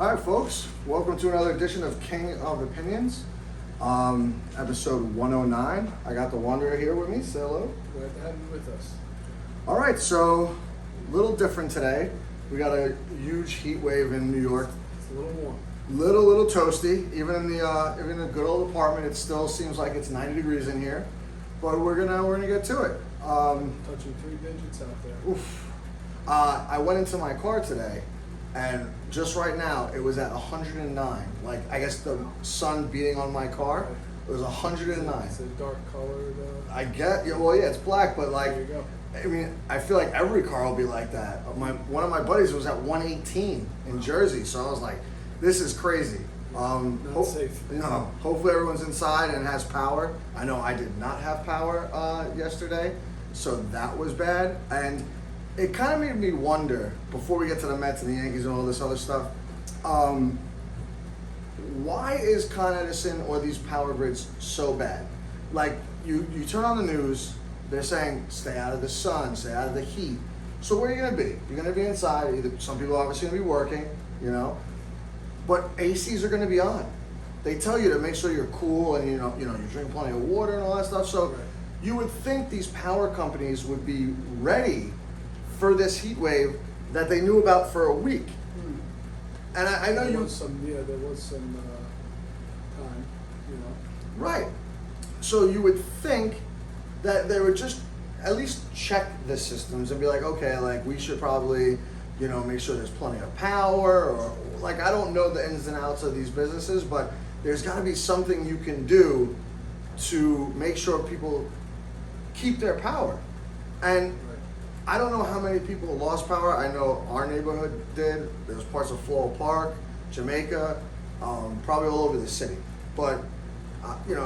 All right, folks. Welcome to another edition of King of Opinions, episode 109. I got the Wanderer here with me. Say hello. Glad to have you with us. All right, so a little different today. We got a huge heat wave in New York. It's a little warm. Little toasty. Even in the good old apartment, it still seems like it's 90 degrees in here. But we're gonna get to it. Touching three digits out there. Oof. I went into my car today, and just right now it was at 109. Like, I guess the sun beating on my car, it was 109. It's a dark colored. I get, yeah, well, yeah, it's black, but like, There you go. I mean, I feel like every car will be like that. One of my buddies was at 118 in Jersey, so I was like, this is crazy. Not safe. No, hopefully everyone's inside and has power. I know I did not have power yesterday, so that was bad. And it kind of made me wonder, before we get to the Mets and the Yankees and all this other stuff, why is Con Edison or these power grids so bad? Like, you turn on the news, they're saying, stay out of the sun, stay out of the heat. So where are you going to be? You're going to be inside. Either some people are obviously going to be working, you know, but ACs are going to be on. They tell you to make sure you're cool and you know you drink plenty of water and all that stuff. So Right. you would think these power companies would be ready for this heat wave that they knew about for a week. And I know There was some time, you know. Right. So you would think that they would just at least check the systems and be like, okay, like we should probably, make sure there's plenty of power, or like, I don't know the ins and outs of these businesses, but there's got to be something you can do to make sure people keep their power. And Right. I don't know how many people lost power. I know our neighborhood did. There's parts of Floral Park, Jamaica, probably all over the city. But,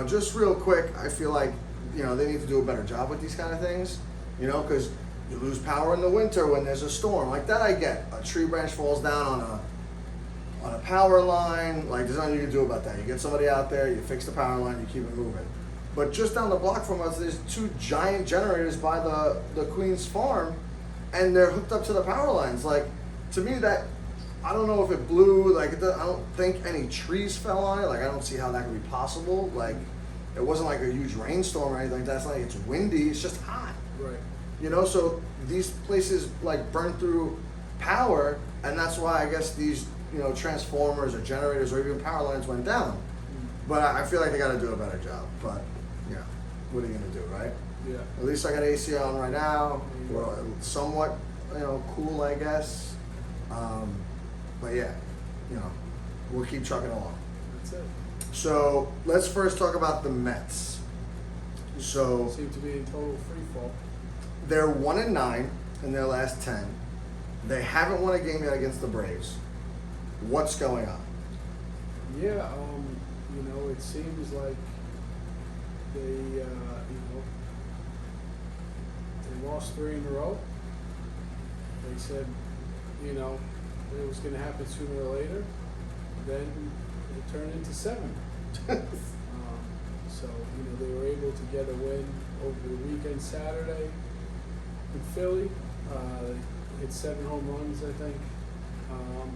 just real quick, I feel like, they need to do a better job with these kind of things, because you lose power in the winter when there's a storm. Like that I get. A tree branch falls down on a power line. Like, there's nothing you can do about that. You get somebody out there, you fix the power line, you keep it moving. But just down the block from us, there's two giant generators by the Queen's farm, and they're hooked up to the power lines. Like, to me, that, I don't know if it blew, like, I don't think any trees fell on it. Like, I don't see how that could be possible. Like, it wasn't like a huge rainstorm or anything like that. It's not like it's windy, it's just hot. Right. So these places, like, burn through power, and that's why I guess these, transformers or generators or even power lines went down. But I feel like they got to do a better job. But, what are you going to do, right? Yeah. At least I got AC on right now. We're somewhat, cool, I guess. But yeah, we'll keep trucking along. That's it. So let's first talk about the Mets. So Seem to be in total free fall. they're 1-9 in their last 10. They haven't won a game yet against the Braves. What's going on? Yeah. It seems like they lost 3 in a row. They said, it was going to happen sooner or later. Then it turned into 7. So, they were able to get a win over the weekend Saturday in Philly. They hit 7 home runs, I think.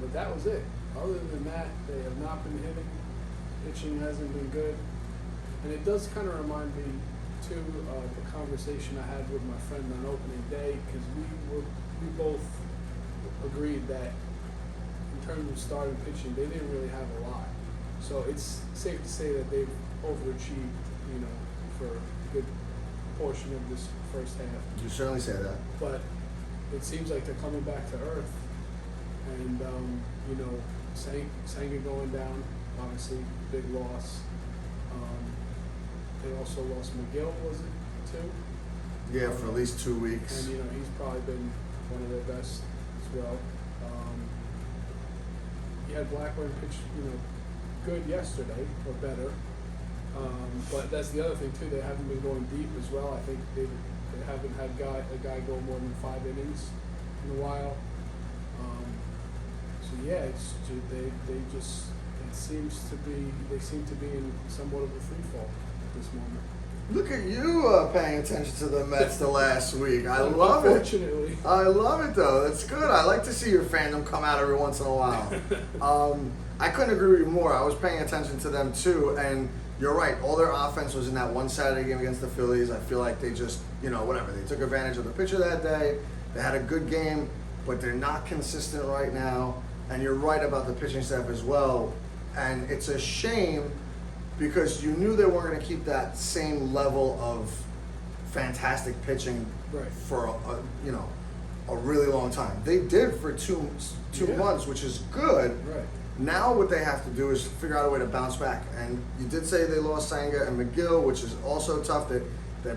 But that was it. Other than that, they have not been hitting. Pitching hasn't been good. And it does kind of remind me, too, of the conversation I had with my friend on opening day, because we both agreed that in terms of starting pitching, they didn't really have a lot. So it's safe to say that they've overachieved, for a good portion of this first half. You certainly say that. But it seems like they're coming back to earth. And, Sanger going down, obviously, big loss. They also lost McGill, was it, too? Yeah, for at least 2 weeks. And, he's probably been one of their best as well. You had Blackburn pitch, good yesterday, or better. But that's the other thing, too. They haven't been going deep as well. I think they haven't had a guy go more than 5 innings in a while. So yeah, they seem to be in somewhat of a free fall at this moment. Look at you paying attention to the Mets the last week. I love it. Unfortunately. I love it though. That's good. I like to see your fandom come out every once in a while. I couldn't agree with you more. I was paying attention to them too, and you're right. All their offense was in that one Saturday game against the Phillies. I feel like they just, whatever. They took advantage of the pitcher that day. They had a good game, but they're not consistent right now. And you're right about the pitching staff as well. And it's a shame because you knew they weren't going to keep that same level of fantastic pitching Right. for a really long time. They did for two Yeah. months, which is good. Right. Now what they have to do is figure out a way to bounce back. And you did say they lost Senga and McGill, which is also tough. They're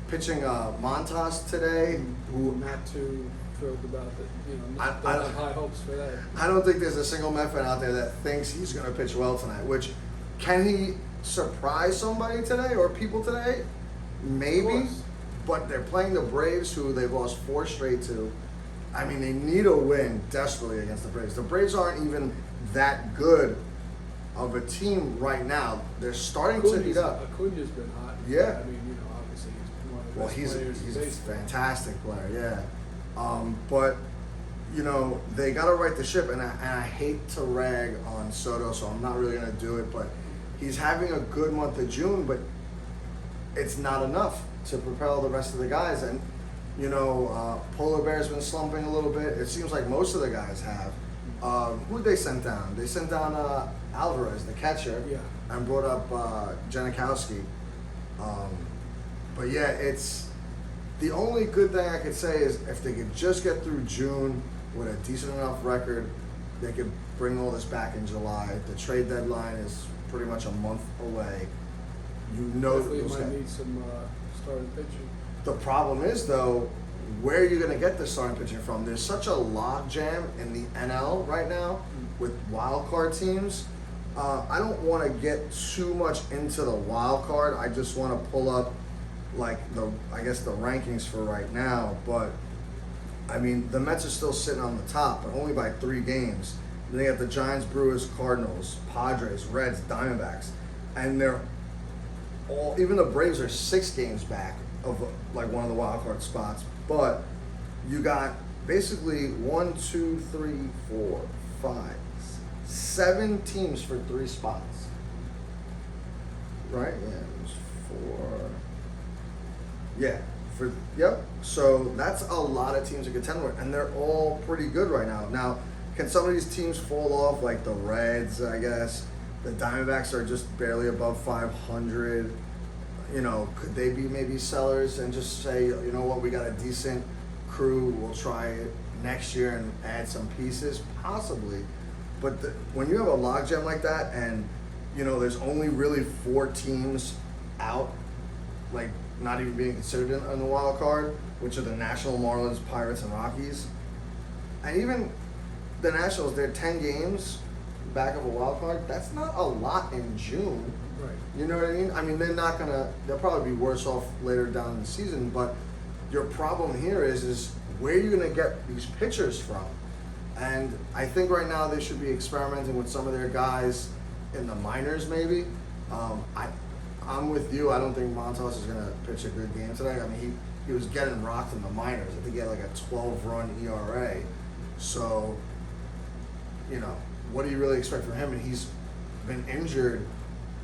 pitching Montas today, who Not too thrilled about it. Don't I- have high hopes for that. I don't think there's a single Met fan out there that thinks he's going to pitch well tonight. Which, can he surprise somebody today or people today? Maybe. Of course. But they're playing the Braves, who they've lost 4 straight to. I mean, they need a win desperately against the Braves. The Braves aren't even that good of a team right now. They're starting to heat up. Acuna's been hot. Yeah. I mean, obviously he's one of the Well, best he's players in a baseball. fantastic player, yeah. But they got to right the ship, and I hate to rag on Soto, so I'm not really going to do it. But he's having a good month of June, but it's not enough to propel the rest of the guys. And Polar Bear's been slumping a little bit. It seems like most of the guys have. Who'd they send down? They sent down Alvarez, the catcher, Yeah. and brought up Janikowski. But yeah, it's the only good thing I could say is if they could just get through June with a decent enough record, they could bring all this back in July. The trade deadline is pretty much a month away. Definitely those might guys. need some starting pitching. The problem is though, where are you going to get the starting pitching from? There's such a log jam in the NL right now with wild card teams. I don't want to get too much into the wild card. I just want to pull up the rankings for right now. But I mean, the Mets are still sitting on the top, but only by 3 games. Then they got the Giants, Brewers, Cardinals, Padres, Reds, Diamondbacks, and they're all. Even the Braves are 6 games back of one of the wild card spots. But you got basically 1, 2, 3, 4, 5, 7 teams for 3 spots. Right? Yeah, it was 4. Yeah, yep. So that's a lot of teams to contend with, and they're all pretty good right now. Now, can some of these teams fall off, like the Reds? I guess the Diamondbacks are just barely above 500. Could they be maybe sellers and just say, you know what, we got a decent crew, we'll try it next year and add some pieces? Possibly. But when you have a logjam like that and, there's only really 4 teams out, not even being considered in the wild card, which are the National, Marlins, Pirates, and Rockies. And even the Nationals, they're 10 games back of a wild card. That's not a lot in June. Right. You know what I mean? I mean, they'll probably be worse off later down in the season, but your problem here is where are you going to get these pitchers from? And I think right now they should be experimenting with some of their guys in the minors maybe. I'm with you. I don't think Montas is going to pitch a good game today. I mean, he was getting rocked in the minors. I think he had like a 12-run ERA. So, what do you really expect from him? And he's been injured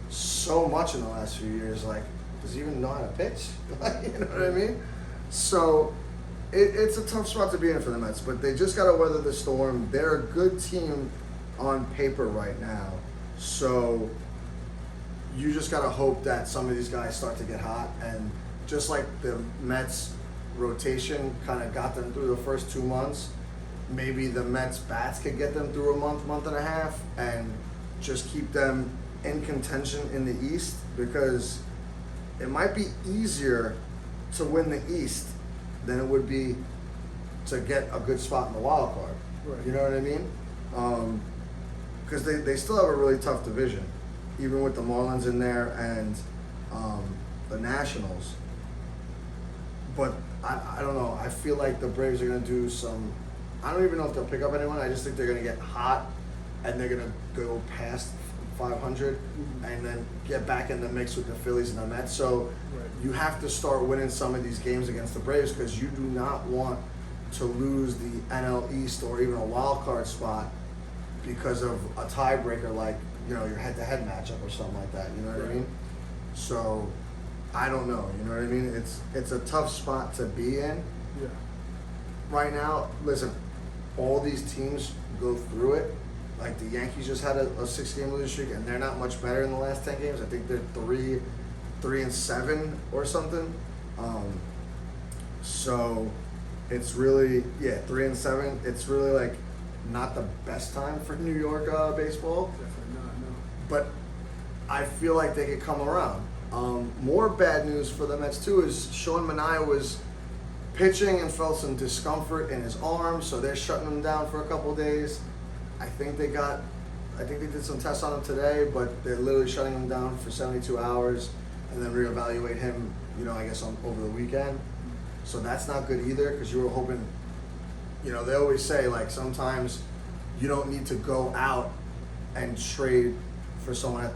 so much in the last few years. Does he even know how to pitch? You know what I mean? So, it's a tough spot to be in for the Mets, but they just got to weather the storm. They're a good team on paper right now. So, you just got to hope that some of these guys start to get hot. And just like the Mets rotation kind of got them through the first 2 months, maybe the Mets bats could get them through a month and a half, and just keep them in contention in the East, because it might be easier to win the East than it would be to get a good spot in the wild card. Right. You know what I mean? Because they still have a really tough division, even with the Marlins in there and the Nationals. But I don't know. I feel like the Braves are going to do some. I don't even know if they'll pick up anyone. I just think they're going to get hot and they're going to go past 500, and then get back in the mix with the Phillies and the Mets. So Right. you have to start winning some of these games against the Braves because you do not want to lose the NL East or even a wild card spot because of a tiebreaker like, your head-to-head matchup or something like that. You know what I Right. mean? So I don't know. You know what I mean? It's a tough spot to be in Yeah. right now. Listen, all these teams go through it. Like the Yankees just had a 6-game losing streak, and they're not much better in the last 10 games. I think they're 3-7 or something. So it's really 3-7. It's really like not the best time for New York baseball, Definitely not. No. but I feel like they could come around. More bad news for the Mets too is Sean Manaea was pitching and felt some discomfort in his arm, so they're shutting him down for a couple of days. I think they did some tests on him today, but they're literally shutting him down for 72 hours and then reevaluate him, I guess over the weekend. So that's not good either because you were hoping, they always say like sometimes you don't need to go out and trade for someone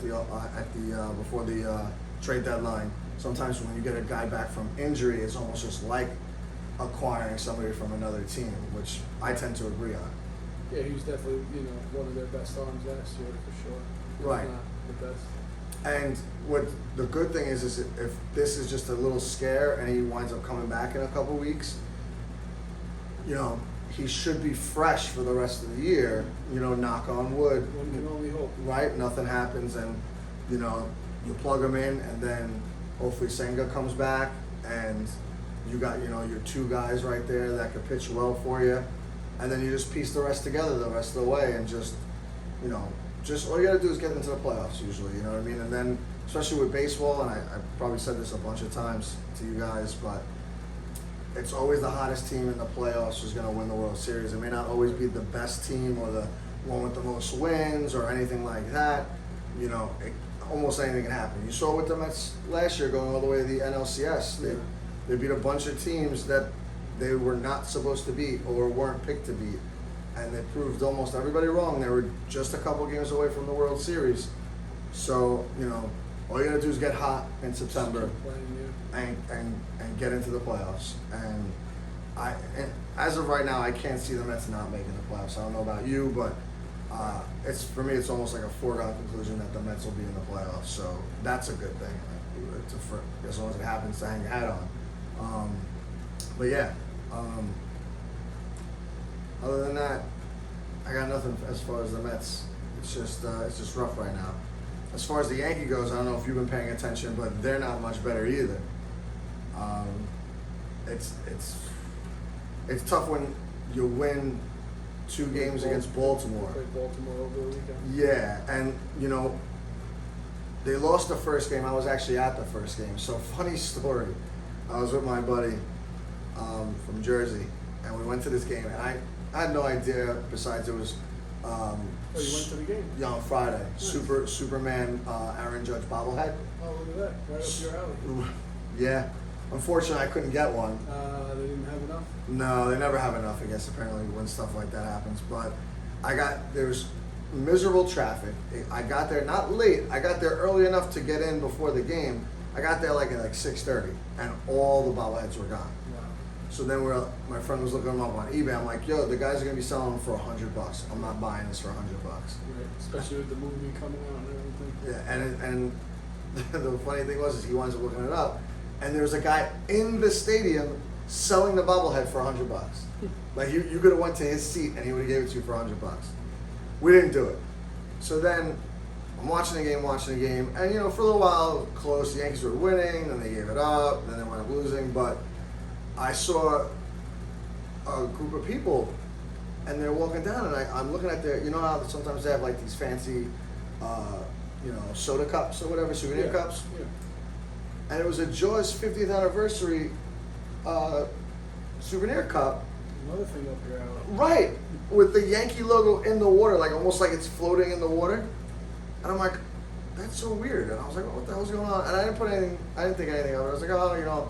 before the trade deadline. Sometimes when you get a guy back from injury, it's almost just like acquiring somebody from another team, which I tend to agree on. Yeah, he was definitely, one of their best arms last year for sure. If Right. Not the best. And what the good thing is if this is just a little scare and he winds up coming back in a couple weeks, he should be fresh for the rest of the year, knock on wood. One can only hope. Right? Nothing happens and, you plug him in and then hopefully Senga comes back and you got, your 2 guys right there that could pitch well for you. And then you just piece the rest together the rest of the way and just all you got to do is get into the playoffs usually, you know what I mean? And then, especially with baseball, and I probably said this a bunch of times to you guys, but it's always the hottest team in the playoffs who's going to win the World Series. It may not always be the best team or the one with the most wins or anything like that. Almost anything can happen. You saw with the Mets last year going all the way to the NLCS. They beat a bunch of teams that they were not supposed to beat or weren't picked to beat. And they proved almost everybody wrong. They were just a couple games away from the World Series. So, all you gotta do is get hot in September Keep playing, and get into the playoffs. And as of right now, I can't see the Mets not making the playoffs. I don't know about you, but for me, it's almost like a foregone conclusion that the Mets will be in the playoffs. So that's a good thing. As long as it happens to hang your hat on. But yeah. Other than that, I got nothing as far as the Mets. It's just rough right now. As far as the Yankee goes, I don't know if you've been paying attention, but they're not much better either. It's tough when you win 2 games against Baltimore. Played Baltimore over the weekend. Yeah, and they lost the first game. I was actually at the first game. So funny story. I was with my buddy from Jersey, and we went to this game, and I had no idea. Besides, it was Oh, you went to the game? yeah, on Friday. Nice. Superman Aaron Judge bobblehead. Oh, look at that. Right up your alley. Yeah. Unfortunately, I couldn't get one. They didn't have enough? No, they never have enough, I guess, apparently, when stuff like that happens. But there was miserable traffic. I got there not late. I got there early enough to get in before the game. I got there at 6:30, and all the bobbleheads were gone. Wow. So then my friend was looking them up on eBay. I'm like, yo, the guys are gonna be selling them for $100. I'm not buying this for $100. Right. Especially with the movie coming out and everything. Yeah, and the funny thing was he winds up looking it up, and there was a guy in the stadium selling the bobblehead for $100. Like you could have went to his seat and he would have gave it to you for $100. We didn't do it. So then I'm watching the game, and for a little while close, the Yankees were winning, then they gave it up, then they wound up losing. But I saw a group of people, and they're walking down, and I'm looking at their, how sometimes they have these fancy, soda cups or whatever, souvenir cups. Yeah. And it was a Jaws 50th anniversary souvenir cup. Another thing up your alley. Right, with the Yankee logo in the water, almost like it's floating in the water. And I'm like, that's so weird. And I was like, what the hell's going on? And I didn't think anything of it. I was like, oh,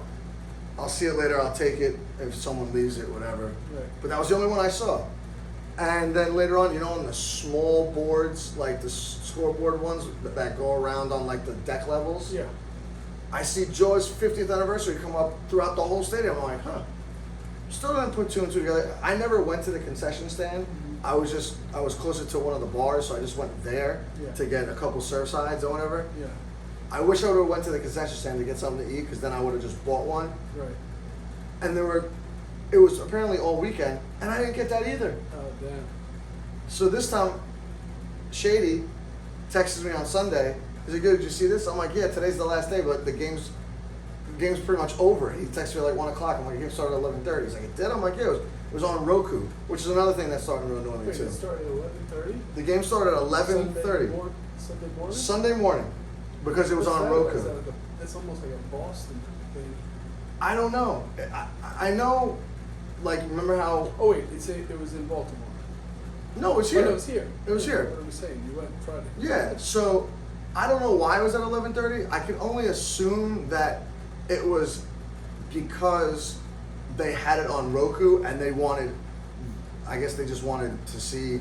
I'll see it later. I'll take it if someone leaves it, whatever. Right. But that was the only one I saw. And then later on, on the small boards, like the scoreboard ones that go around on like the deck levels, Yeah. I see Joe's 50th anniversary come up throughout the whole stadium. I'm like, still didn't put two and two together. I never went to the concession stand. I was closer to one of the bars, so I just went there to get a couple surf sides or whatever. Yeah. I wish I would have went to the concession stand to get something to eat, because then I would have just bought one. Right. And it was apparently all weekend, and I didn't get that either. Oh, damn. So this time, Shady texted me on Sunday. He's like, "Good, did you see this?" I'm like, "Yeah, today's the last day, but the game's pretty much over." He texted me at like 1 o'clock. I'm like, "The game started at 11:30." He's like, "It did?" I'm like, "Yeah, it was on Roku," which is another thing that's starting to annoy me Wait, too. it started at 11:30? The game started at 11:30 Sunday morning? Sunday morning, because it was What's on that? Roku. Is that like that's almost like a Boston thing. I don't know. I know, like, remember how? Oh wait, it was in Baltimore. No, it was Oh, here. no, it was here. It was here. What I was saying, you went Friday. Yeah, so I don't know why it was at 11:30. I can only assume that it was because they had it on Roku and I guess they just wanted to see,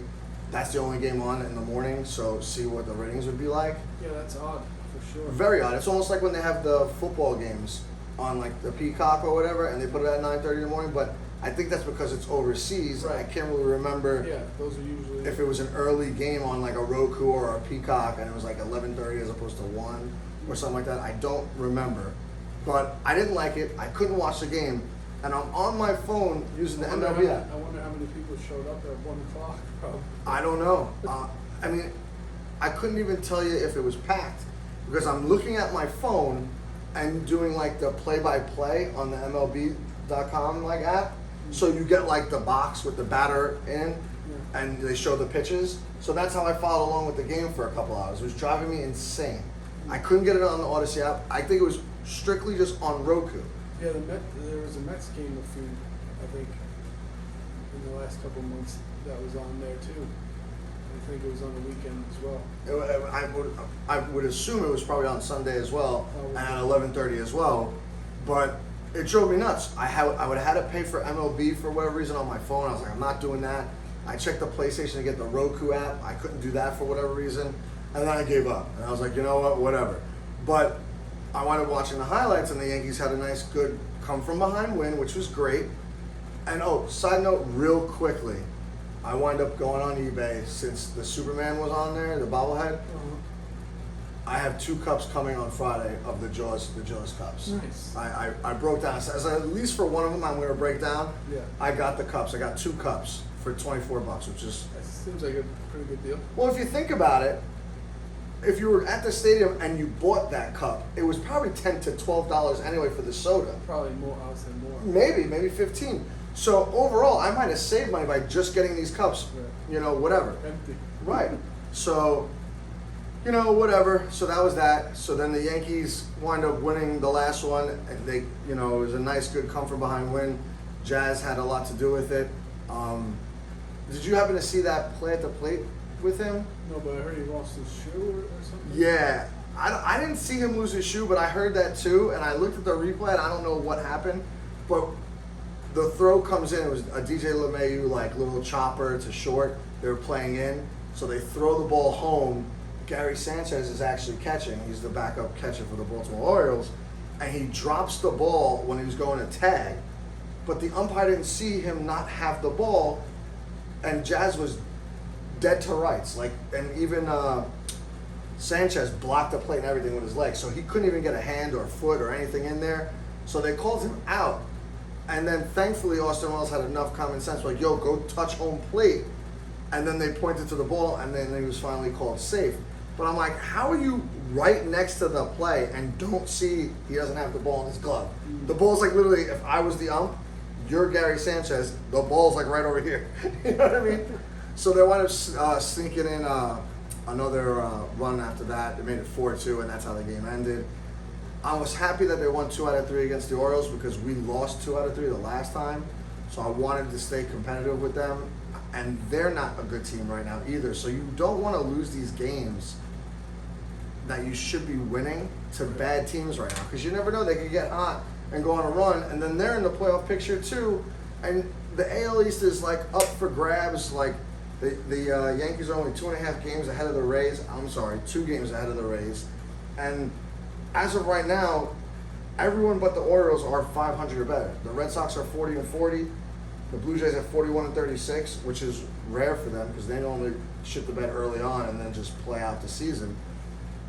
that's the only game on in the morning, so see what the ratings would be like. Yeah, that's odd for sure. Very odd. It's almost like when they have the football games on like the Peacock or whatever, and they put it at 9:30 in the morning, but I think that's because it's overseas. Right. I can't really remember. Yeah, those are usually. If it was an early game on like a Roku or a Peacock and it was like 11:30 as opposed to 1 or something like that, I don't remember. But I didn't like it. I couldn't watch the game, and I'm on my phone using the I wonder MLB app. I wonder how many people showed up at 1 o'clock. Probably. I don't know. I mean, I couldn't even tell you if it was packed, because I'm looking at my phone and doing like the play-by-play on the MLB.com like app. So you get like the box with the batter in, and they show the pitches. So that's how I followed along with the game for a couple hours. It was driving me insane. I couldn't get it on the Odyssey app. I think it was strictly just on Roku. Yeah, there was a Mets game a few, I think, in the last couple of months that was on there too. I think it was on the weekend as well. I would assume it was probably on Sunday as well, and at 11:30 as well. But it drove me nuts. I would have had to pay for MLB for whatever reason on my phone. I was like, I'm not doing that. I checked the PlayStation to get the Roku app. I couldn't do that for whatever reason. And then I gave up. And I was like, you know what, whatever. But I wound up watching the highlights, and the Yankees had a nice, good come-from-behind win, which was great. And side note, real quickly, I wind up going on eBay since the Superman was on there, the bobblehead. I have 2 cups coming on Friday of the Jaws cups. Nice. I broke down. As at least for one of them, I'm going to break down. Yeah. I got the cups. I got 2 cups for $24, which is. That seems like a pretty good deal. Well, if you think about it, if you were at the stadium and you bought that cup, it was probably $10 to $12 anyway for the soda. Probably more. I would say more. Maybe 15. So overall, I might have saved money by just getting these cups. Right. Whatever. Empty. Right. So, whatever. So that was that. So then the Yankees wind up winning the last one, and they, it was a nice, good, come from behind win. Jazz had a lot to do with it. Did you happen to see that play at the plate with him? No, but I heard he lost his shoe or something. Yeah. I didn't see him lose his shoe, but I heard that too, and I looked at the replay, and I don't know what happened, but the throw comes in. It was a DJ LeMahieu, like, little chopper to short. They were playing in, so they throw the ball home. Gary Sanchez is actually catching. He's the backup catcher for the Baltimore Orioles, and he drops the ball when he was going to tag, but the umpire didn't see him not have the ball, and Jazz was dead to rights. Like, and even Sanchez blocked the plate and everything with his legs, so he couldn't even get a hand or a foot or anything in there. So they called him out, and then thankfully Austin Wells had enough common sense, like, yo, go touch home plate, and then they pointed to the ball, and then he was finally called safe. But I'm like, how are you right next to the play and don't see he doesn't have the ball in his glove? The ball's like literally, if I was the ump, you're Gary Sanchez, the ball's like right over here. You know what I mean? So they wound up sneaking in another run after that. They made it 4-2, and that's how the game ended. I was happy that they won 2 out of 3 against the Orioles, because we lost 2 out of 3 the last time. So I wanted to stay competitive with them. And they're not a good team right now either. So you don't want to lose these games that you should be winning to bad teams right now, because you never know, they could get hot and go on a run, and then they're in the playoff picture too, and the AL East is like up for grabs. Like the Yankees are only 2.5 games ahead of the Rays. I'm sorry, 2 games ahead of the Rays. And as of right now, everyone but the Orioles are 500 or better. The Red Sox are 40-40. The Blue Jays have 41-36, which is rare for them because they normally shit the bed early on and then just play out the season.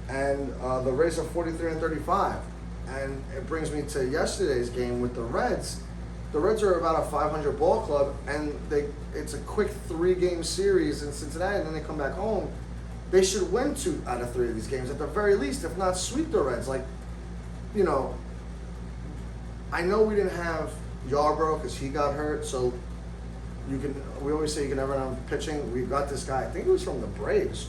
And the Rays are 43-35. And it brings me to yesterday's game with the Reds. The Reds are about a 500 ball club, and it's a quick 3-game series in Cincinnati, and then they come back home. They should win 2 out of 3 of these games at the very least, if not sweep the Reds. Like, you know, I know we didn't have Yarbrough because he got hurt, so we always say you can never run on pitching. We got this guy, I think he was from the Braves,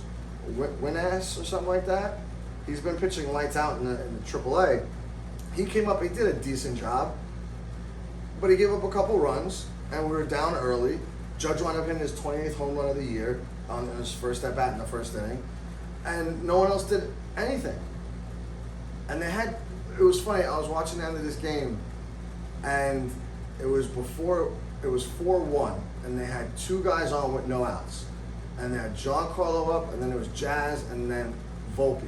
Winass or something like that. He's been pitching lights out in the AAA. He came up, he did a decent job, but he gave up a couple runs, and we were down early. Judge wound up hitting his 28th home run of the year on his first at bat in the first inning, and no one else did anything. And it was funny, I was watching the end of this game, and it was 4-1, and they had 2 guys on with no outs. And they had Giancarlo up, and then it was Jazz, and then Volpe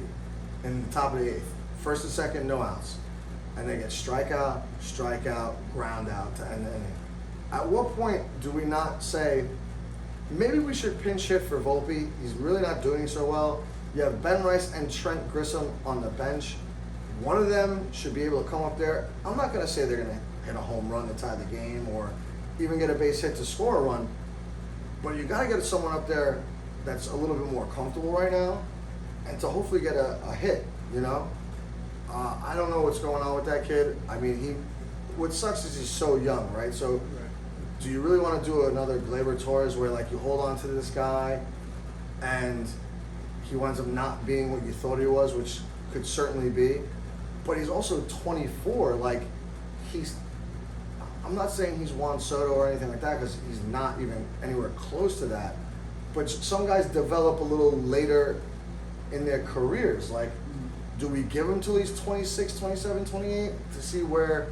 in the top of the 8th. First and second, no outs. And they get strikeout, ground out to end the inning. At what point do we not say, maybe we should pinch hit for Volpe? He's really not doing so well. You have Ben Rice and Trent Grissom on the bench. One of them should be able to come up there. I'm not going to say they're going to hit a home run to tie the game or even get a base hit to score a run, but you got to get someone up there that's a little bit more comfortable right now and to hopefully get a hit, you know? I don't know what's going on with that kid. I mean, what sucks is he's so young, right? So do you really want to do another Gleyber Torres where like you hold on to this guy and he winds up not being what you thought he was, which could certainly be, but he's also 24. Like I'm not saying he's Juan Soto or anything like that because he's not even anywhere close to that, but some guys develop a little later in their careers. Like, do we give him till he's 26, 27, 28 to see where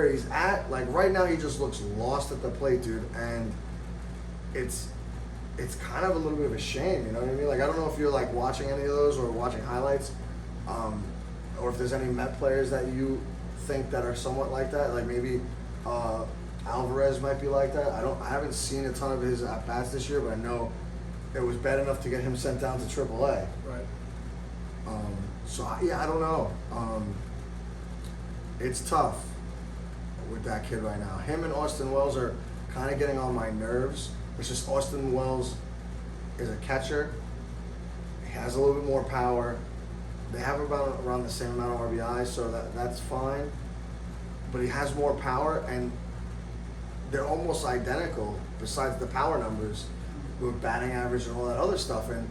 he's at? Like right now he just looks lost at the plate, dude, and it's kind of a little bit of a shame, you know what I mean? Like I don't know if you're like watching any of those or watching highlights, or if there's any Met players that you think that are somewhat like that. Like maybe Alvarez might be like that. I haven't seen a ton of his at bats this year, but I know it was bad enough to get him sent down to AAA. Right. So I don't know. It's tough with that kid right now. Him and Austin Wells are kind of getting on my nerves. It's just Austin Wells is a catcher. He has a little bit more power. They have about around the same amount of RBIs, so that's fine. But he has more power, and they're almost identical besides the power numbers with batting average and all that other stuff. And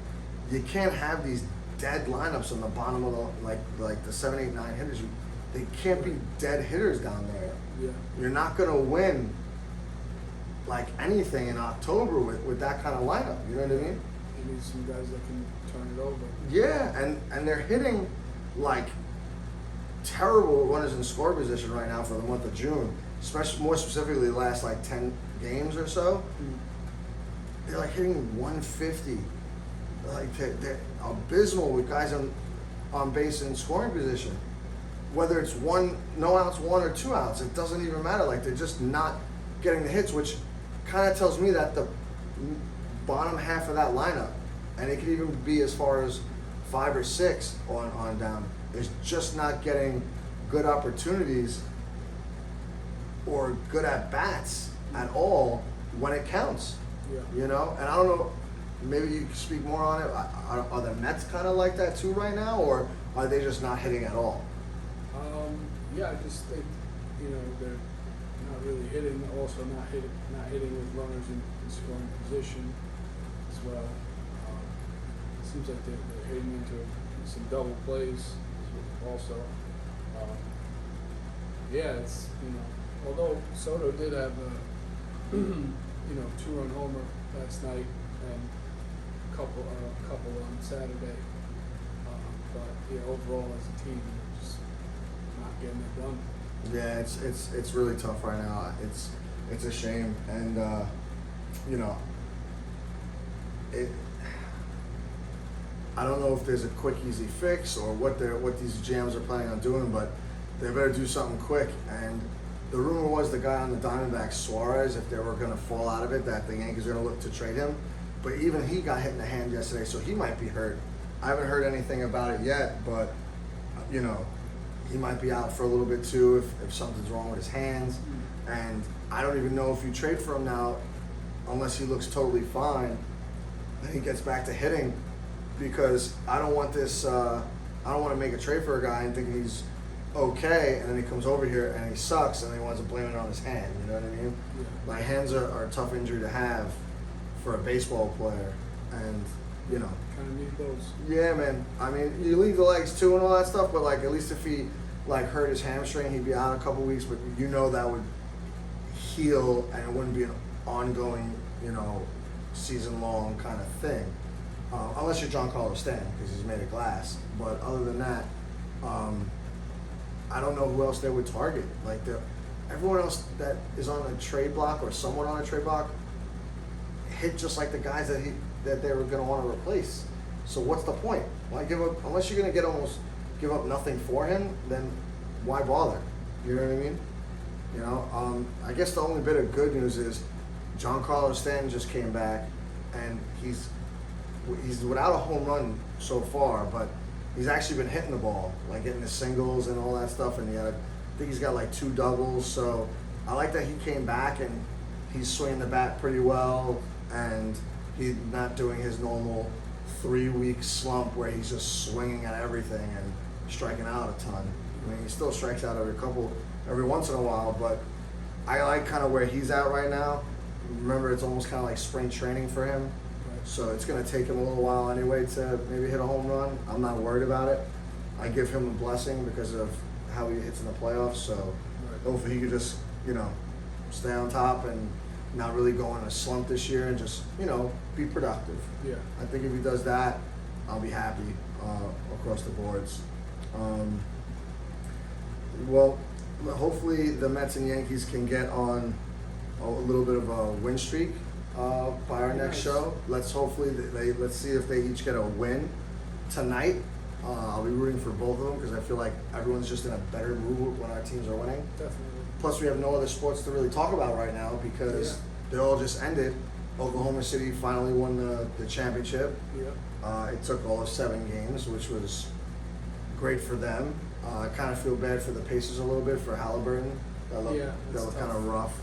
you can't have these dead lineups on the bottom of the like the 7, 8, 9 hitters. They can't be dead hitters down there. Yeah. You're not gonna win like anything in October with that kind of lineup. You know what I mean? You need some guys that can turn it over. Yeah, and they're hitting like terrible runners in score position right now for the month of June, especially more specifically the last like 10 games or so. They're like hitting 150. Like they're abysmal with guys on base in scoring position. Whether it's no outs, 1 or 2 outs, it doesn't even matter. Like they're just not getting the hits, which kind of tells me that the bottom half of that lineup, and it could even be as far as 5 or 6 on down, is just not getting good opportunities or good at bats at all when it counts. Yeah. You know, and I don't know. Maybe you can speak more on it. Are the Mets kind of like that too right now, or are they just not hitting at all? Yeah, I just think they're not really hitting. Also, not hitting with runners in scoring position as well. It seems like they're hitting into some double plays also. Yeah, it's although Soto did have a 2-run homer last night and a couple on Saturday, but yeah, overall as a team, they're just not getting it done. Yeah, it's really tough right now. It's a shame, and you know, I don't know if there's a quick, easy fix or what these GMs are planning on doing, but they better do something quick. And the rumor was the guy on the Diamondbacks, Suarez, if they were going to fall out of it, that the Yankees are going to look to trade him. But even he got hit in the hand yesterday, so he might be hurt. I haven't heard anything about it yet, but you know, he might be out for a little bit too if something's wrong with his hands. And I don't even know if you trade for him now, unless he looks totally fine, and he gets back to hitting, because I don't want this. I don't want to make a trade for a guy and think he's okay, and then he comes over here and he sucks, and he wants to blame it on his hand. You know what I mean? Yeah. Like, hands are a tough injury to have for a baseball player, and you know. Kind of need those. Yeah, man. I mean, you leave the legs too and all that stuff, but like, at least if he like hurt his hamstring, he'd be out a couple weeks. But you know that would heal, and it wouldn't be an ongoing, you know, season-long kind of thing, unless you're John Carlos Stanton, because he's made of glass. But other than that, I don't know who else they would target. Like, everyone else that is on a trade block or someone on a trade block hit just like the guys that they were going to want to replace. So what's the point? Why give up? Unless you're going to give up nothing for him, then why bother? You know what I mean? You know, I guess the only bit of good news is John Carlos Stanton just came back, and he's without a home run so far, but he's actually been hitting the ball, like getting the singles and all that stuff, and I think he's got like 2 doubles. So I like that he came back and he's swinging the bat pretty well, and he's not doing his normal 3-week slump where he's just swinging at everything and striking out a ton. I mean, he still strikes out every once in a while, but I like kind of where he's at right now. Remember, it's almost kind of like spring training for him, so it's going to take him a little while anyway to maybe hit a home run. I'm not worried about it. I give him a blessing because of how he hits in the playoffs, so hopefully he could just, you know, stay on top and not really go in a slump this year and just, you know, be productive. Yeah. I think if he does that, I'll be happy across the boards. Well, hopefully the Mets and Yankees can get on a little bit of a win streak by our next show. Let's let's see if they each get a win tonight. I'll be rooting for both of them because I feel like everyone's just in a better mood when our teams are winning. Definitely. Plus, we have no other sports to really talk about right now because they all just ended. Oklahoma City finally won the championship. Yeah. It took all of 7 games, which was great for them. I kind of feel bad for the Pacers a little bit for Halliburton. That looked kind of rough,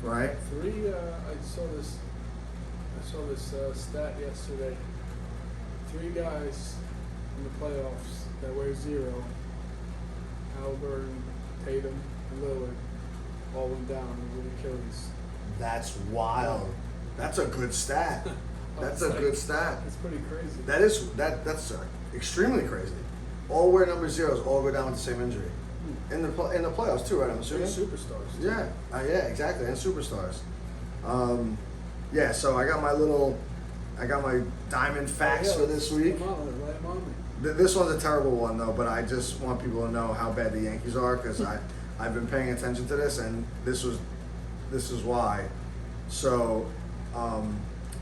right? I saw this stat yesterday. 3 guys in the playoffs that wear 0. Halliburton, Tatum, and Lillard all went down with Achilles. That's wild. That's a good stat. That's a good stat. That's pretty crazy. That's extremely crazy. All wear number 0s, all go down with the same injury. In the playoffs too, right? I'm assuming. Superstars. Yeah, yeah, exactly, and superstars. Yeah, so I got my diamond facts for this week. Come on, lay 'em on me. This one's a terrible one though, but I just want people to know how bad the Yankees are because I've been paying attention to this, and this is why. So,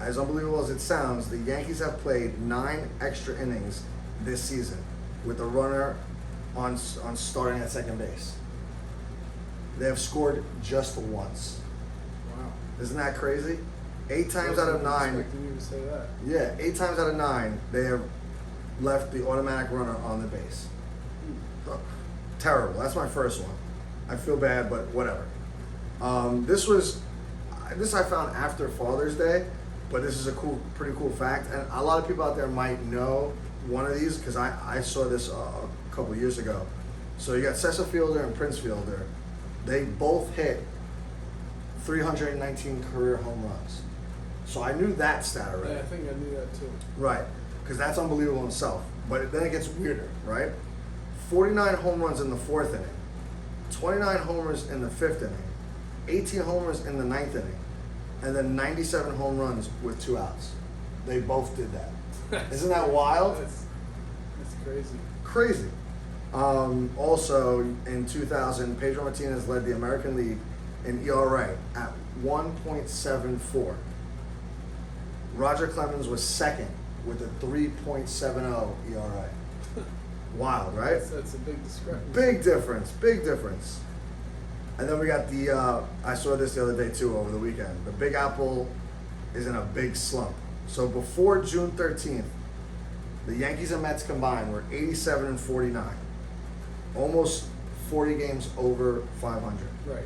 as unbelievable as it sounds, the Yankees have played 9 extra innings this season with a runner on starting at second base. They have scored just once. Wow. Isn't that crazy? 8 times out of 9. Expecting you to say that. Yeah, 8 times out of 9, they have left the automatic runner on the base. Terrible. That's my first one. I feel bad, but whatever. This I found after Father's Day, but this is a pretty cool fact, and a lot of people out there might know one of these because I saw this a couple years ago. So you got Cecil Fielder and Prince Fielder. They both hit 319 career home runs. So I knew that stat already. Yeah, I think I knew that too. Right, because that's unbelievable in itself. But then it gets weirder, right? 49 home runs in the 4th inning, 29 homers in the 5th inning, 18 homers in the 9th inning, and then 97 home runs with 2 outs. They both did that. Isn't that wild? That's crazy. Crazy. Also, in 2000, Pedro Martinez led the American League in ERA at 1.74. Roger Clemens was second with a 3.70 ERA. Wild, right? That's a big discrepancy. Big difference. And then we got I saw this the other day too over the weekend. The Big Apple is in a big slump. So before June 13th, the Yankees and Mets combined were 87 and 49. Almost 40 games over 500. Right.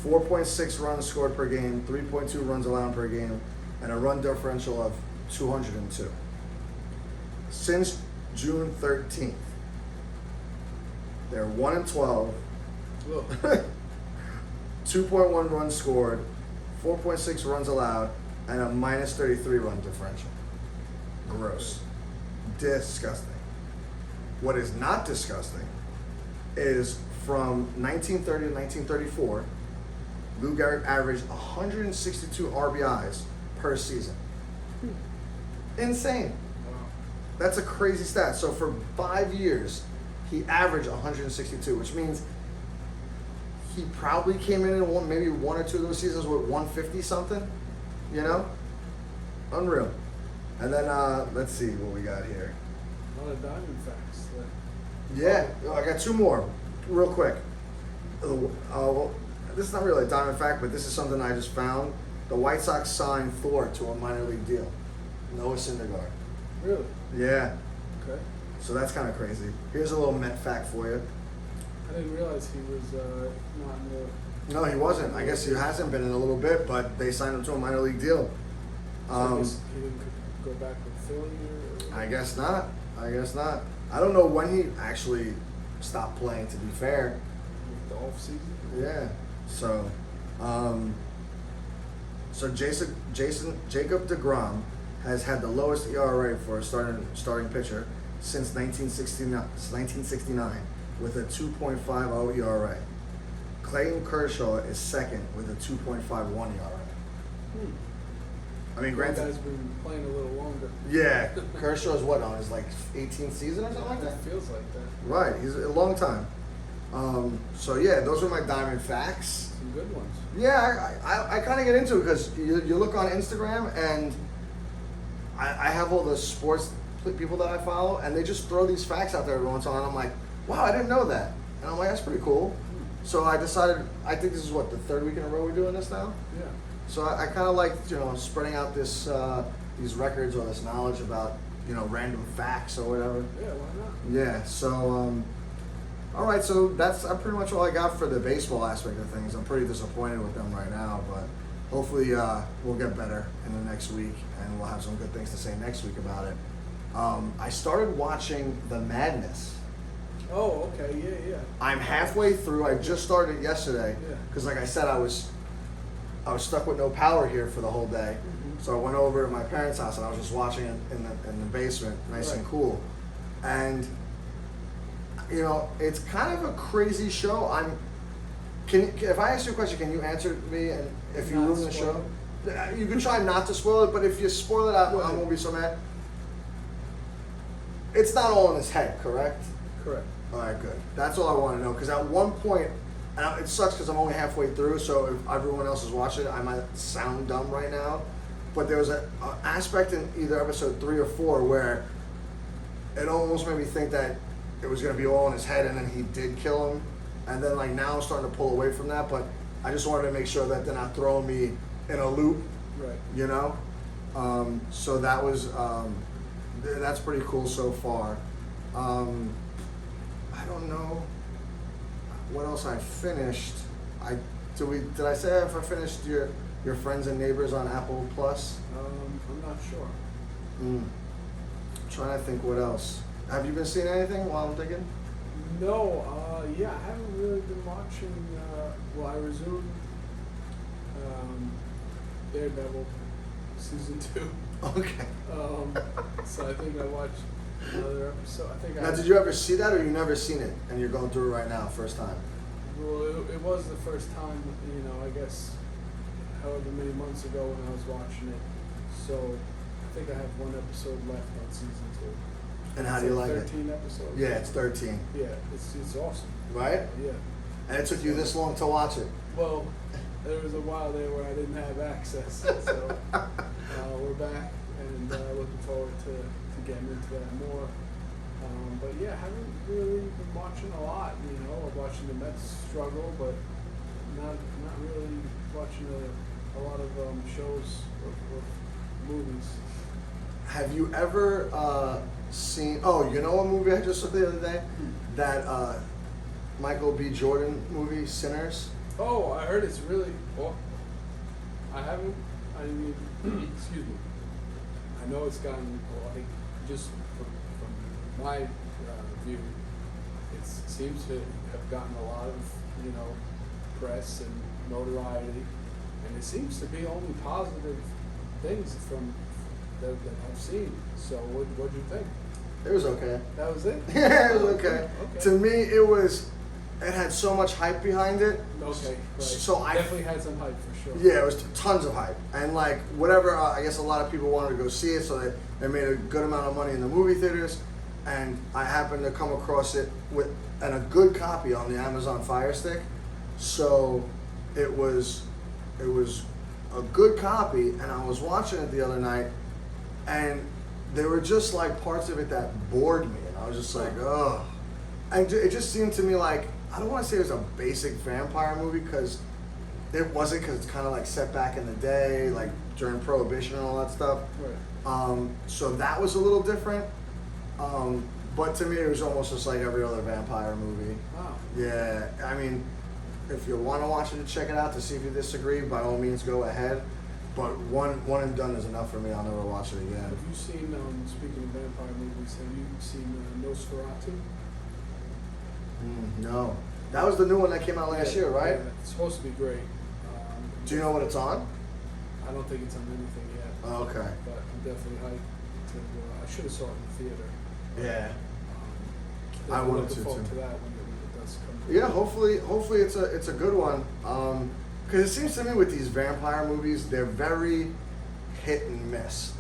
4.6 runs scored per game, 3.2 runs allowed per game, and a run differential of 202. Since June 13th, they're 1 and 12, Look, 2.1 runs scored, 4.6 runs allowed, and a minus 33 run differential. Gross. Disgusting. What is not disgusting is from 1930 to 1934, Lou Gehrig averaged 162 RBIs per season. Insane. wow. That's a crazy stat. So for 5 years, he averaged 162, which means he probably came in maybe one or two of those seasons with 150 something. You know, unreal. And then let's see what we got here. A lot of diamond facts. Yeah, I got two more, real quick. Well, this is not really a diamond fact, but this is something I just found. The White Sox signed Thor to a minor league deal. Noah Syndergaard. Really? Yeah, Okay. so that's kind of crazy. Here's a little Met fact for you. I didn't realize he was not in the. No, he wasn't. I guess he hasn't been in a little bit, but they signed him to a minor league deal. So I guess he didn't go back with Philly or. I guess not. I don't know when he actually stopped playing, to be fair. With the off season. Yeah. So, Jacob deGrom has had the lowest ERA for a starting pitcher since 1969 with a 2.50 ERA. Clayton Kershaw is second with a 2.51 ERA. I mean, That granted, guy's been playing a little longer. yeah, Kershaw's what, on his like 18th season or something like that? It feels like that. Right, he's a long time. So yeah, those are my diamond facts. Some good ones. Yeah, I kind of get into it because you look on Instagram and I have all the sports people that I follow and they just throw these facts out there every once in a while and I'm like, wow, I didn't know that. And I'm like, that's pretty cool. So I decided, I think this is what, the third week in a row we're doing this now? Yeah. So I kind of like, spreading out this these records or this knowledge about, random facts or whatever. Yeah, why not? Yeah, so, all right, so that's pretty much all I got for the baseball aspect of things. I'm pretty disappointed with them right now, but hopefully we'll get better in the next week, and we'll have some good things to say next week about it. I started watching The Madness. Oh, okay, yeah. I'm halfway through. I just started it yesterday Yeah. because, like I said, I was stuck with no power here for the whole day. Mhm. So I went over to my parents' house and I was just watching it in the basement, nice and Right. cool. And it's kind of a crazy show. If I ask you a question, can you answer me? And if you Not ruin the spoil show, you can try not to spoil it. But if you spoil it, I Go ahead. won't be so mad. It's not all in his head, correct? Correct. All right, good. That's all I want to know. Because at one point, and it sucks because I'm only halfway through, so if everyone else is watching it, I might sound dumb right now. But there was an aspect in either episode 3 or 4 where it almost made me think that it was going to be all in his head and then he did kill him. And then, now I'm starting to pull away from that. But I just wanted to make sure that they're not throwing me in a loop, Right. So that was, that's pretty cool so far. I don't know what else I finished. Did I say if I finished your Friends and Neighbors on Apple Plus? I'm not sure. Trying to think what else. Have you been seeing anything while I'm thinking? No, yeah, I haven't really been watching. I resumed Daredevil season 2. Okay. So I think I watched another episode. Now, did you ever see that, or you never seen it, and you're going through it right now, first time? Well, it was the first time, I guess, however many months ago when I was watching it. So I think I have one episode left on season 2. And how do you like it? 13 episodes. Yeah, it's 13. Yeah, it's awesome. Right? Yeah. And it took you this long to watch it. Well, there was a while there where I didn't have access, so we're back and looking forward to getting into that more. But yeah, haven't really been watching a lot. You know, I'm watching the Mets struggle, but not really watching a lot of shows or movies. Have you ever seen? Oh, you know a movie I just saw the other day? That Michael B. Jordan movie, Sinners. Oh, I heard it's really. Well, I haven't. I mean, excuse me. I know it's gotten like just from my view, it seems to have gotten a lot of press and notoriety, and it seems to be only positive things from that I've seen. So what'd you think? It was okay. That was it? Yeah, it was okay. Okay. To me, it had so much hype behind it. Okay, right. So I definitely had some hype for sure. Yeah, it was tons of hype, and like whatever. I guess a lot of people wanted to go see it, so they made a good amount of money in the movie theaters. And I happened to come across it and a good copy on the Amazon Fire Stick, so it was a good copy. And I was watching it the other night, and there were just like parts of it that bored me, and I was just like, ugh. And it just seemed to me like, I don't want to say it was a basic vampire movie, because it wasn't, because it's kind of like set back in the day, like during Prohibition and all that stuff. Right. So that was a little different. But to me, it was almost just like every other vampire movie. Wow. Yeah, I mean, if you want to watch it and check it out to see if you disagree, by all means go ahead. But one and done is enough for me. I'll never watch it again. Have you seen, speaking of vampire movies, have you seen Nosferatu? No. That was the new one that came out last year, right? Yeah, it's supposed to be great. Do you know what it's on? I don't think it's on anything yet. Oh, okay. But I'm definitely hyped to. I should have saw it in the theater. Yeah. I Definitely wanted look to forward too. to that when it does come. Yeah, hopefully it's a good one. Because it seems to me with these vampire movies, they're very hit and miss.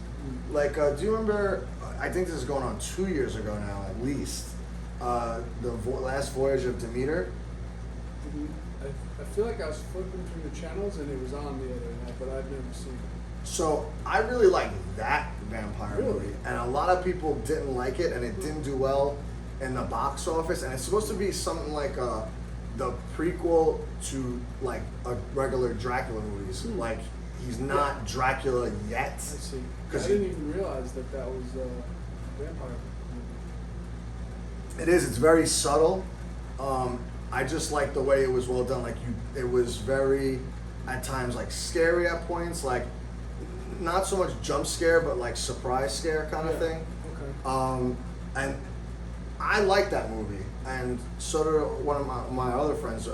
Like, do you remember? I think this is going on 2 years ago now, at least. The last voyage of Demeter. I feel like I was flipping through the channels and it was on the other night, but I've never seen it. So I really like that vampire Really? movie, and a lot of people didn't like it, and it didn't do well in the box office. And it's supposed to be something like the prequel to like a regular Dracula movies. Like he's not Dracula yet. I see. I 'Cause didn't even realize that was a vampire movie. It is. It's very subtle. I just like the way it was well done. Like it was very, at times, like scary at points. Like not so much jump scare, but like surprise scare kind of thing. Okay. And I like that movie, and so did one of my other friends.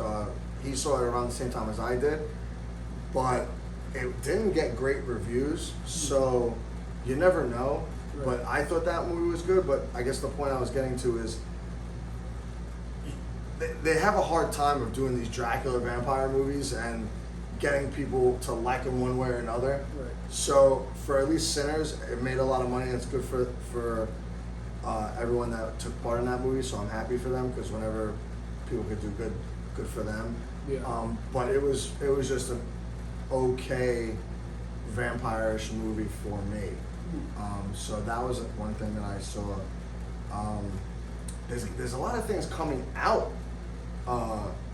He saw it around the same time as I did, but it didn't get great reviews, so you never know. Right. But I thought that movie was good. But I guess the point I was getting to is they have a hard time of doing these Dracula vampire movies and getting people to like them one way or another. Right. So for at least Sinners, it made a lot of money. And it's good for everyone that took part in that movie. So I'm happy for them, because whenever people could do good for them. Yeah. But it was just an okay vampire-ish movie for me. So that was one thing that I saw. There's a lot of things coming out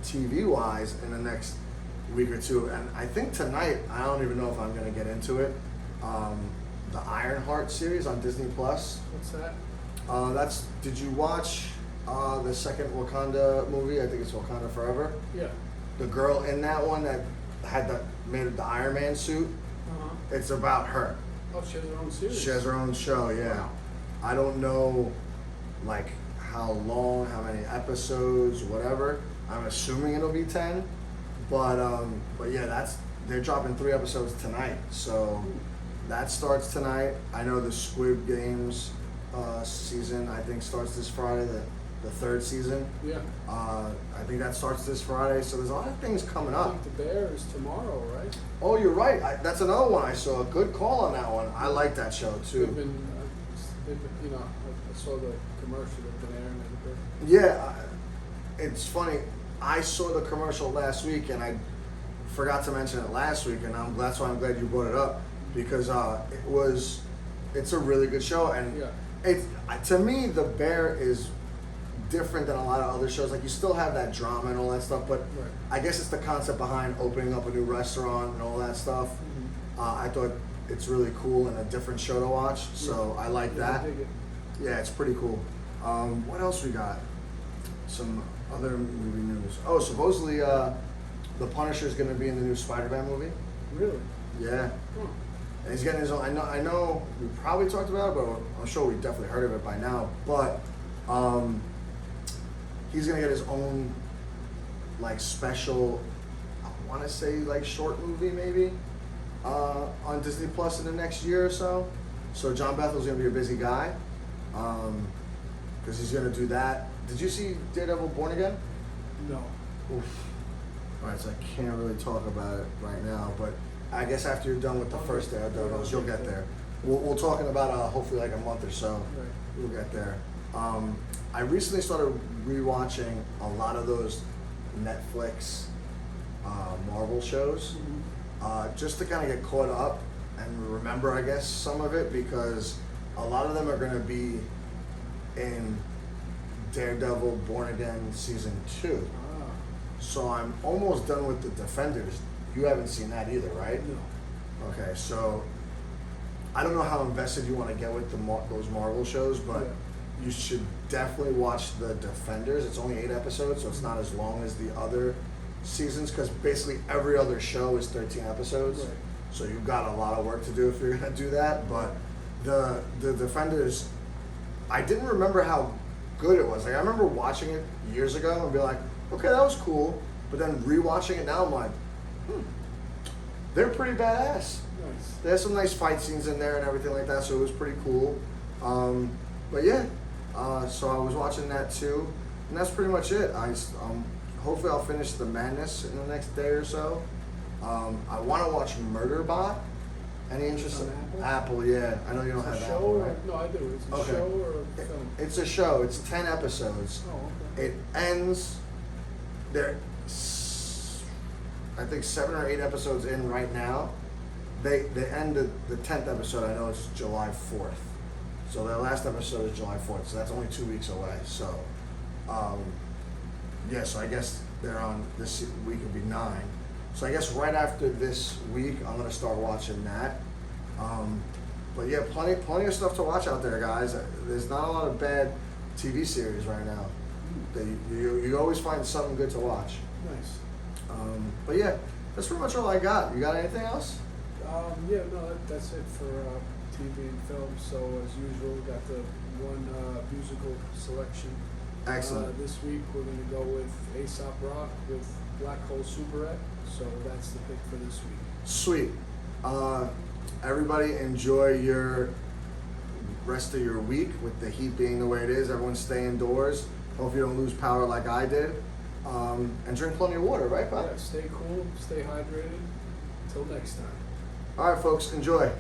TV-wise in the next week or two, and I think tonight, I don't even know if I'm going to get into it, the Ironheart series on Disney Plus. What's that? Did you watch the second Wakanda movie? I think it's Wakanda Forever. Yeah. The girl in that one that made the Iron Man suit. It's about her. Oh, she has her own series. She has her own show, yeah. Wow. I don't know, like, how long, how many episodes, whatever. I'm assuming it'll be 10. But yeah, they're dropping 3 episodes tonight. So that starts tonight. I know the Squid Games season, I think, starts this Friday, the 3rd season. Yeah. I think that starts this Friday. So there's a lot of things coming I up. think The Bear is tomorrow, right? Oh, you're right. That's another one I saw. Good call on that one. I like that show, too. They've been, I saw the commercial. They've been airing it a bit. Yeah, it's funny. I saw the commercial last week, and I forgot to mention it last week, and that's why I'm glad you brought it up, because it's a really good show, and Yeah. it's, to me, The Bear is different than a lot of other shows. Like, you still have that drama and all that stuff, but Right. I guess it's the concept behind opening up a new restaurant and all that stuff. I thought it's really cool and a different show to watch, so I like Yeah, I that. dig it. Yeah, it's pretty cool. What else we got? Some other movie news. Oh, supposedly the Punisher is going to be in the new Spider-Man movie. Really? Yeah, Huh. and he's getting his own. I know. We probably talked about it, but I'm sure we definitely heard of it by now. But he's going to get his own like special. I want to say like short movie maybe on Disney Plus in the next year or so. So John Bethel's going to be a busy guy because he's going to do that. Did you see Daredevil Born Again? No. Oof. All right, so I can't really talk about it right now, but I guess after you're done with the first Daredevils, you'll get there. We'll talk in about hopefully like a month or so. Right. We'll get there. I recently started rewatching a lot of those Netflix Marvel shows, just to kind of get caught up and remember, I guess, some of it, because a lot of them are going to be in Daredevil Born Again Season 2. Ah. So I'm almost done with the Defenders. You haven't seen that either, right? No. Okay, so I don't know how invested you want to get with those Marvel shows, but Yeah. you should definitely watch the Defenders. It's only 8 episodes, so it's not as long as the other seasons, because basically every other show is 13 episodes. Right. So you've got a lot of work to do if you're going to do that. But the Defenders, I didn't remember how good it was. Like, I remember watching it years ago and be like, okay, that was cool. But then rewatching it now, I'm like, they're pretty badass. Nice. They had some nice fight scenes in there and everything like that, so it was pretty cool. But yeah, so I was watching that too, and that's pretty much it. Hopefully I'll finish The Madness in the next day or so. I want to watch Murderbot. Any interest On in Apple? Yeah. I know you don't It's a have show Apple, or right? no? I do. It's a Okay. show or a film. It's a show. It's 10 episodes. Oh, okay. It ends. There, I think 7 or 8 episodes in right now. They end the 10th episode. I know it's July 4th. So their last episode is July 4th. So that's only 2 weeks away. So, yeah. So I guess they're on this week. It'll be 9. So I guess right after this week, I'm gonna start watching that. But yeah, plenty of stuff to watch out there, guys. There's not a lot of bad TV series right now. You always find something good to watch. Nice. But yeah, that's pretty much all I got. You got anything else? Yeah, no, that's it for TV and film. So as usual, we got the one musical selection. Excellent. This week we're going to go with Aesop Rock with Black Hole Superette. So that's the pick for this week. Sweet. Everybody enjoy your rest of your week with the heat being the way it is. Everyone stay indoors. Hope you don't lose power like I did. And drink plenty of water, right, Bob? Yeah, stay cool, stay hydrated. Until next time. All right, folks, enjoy.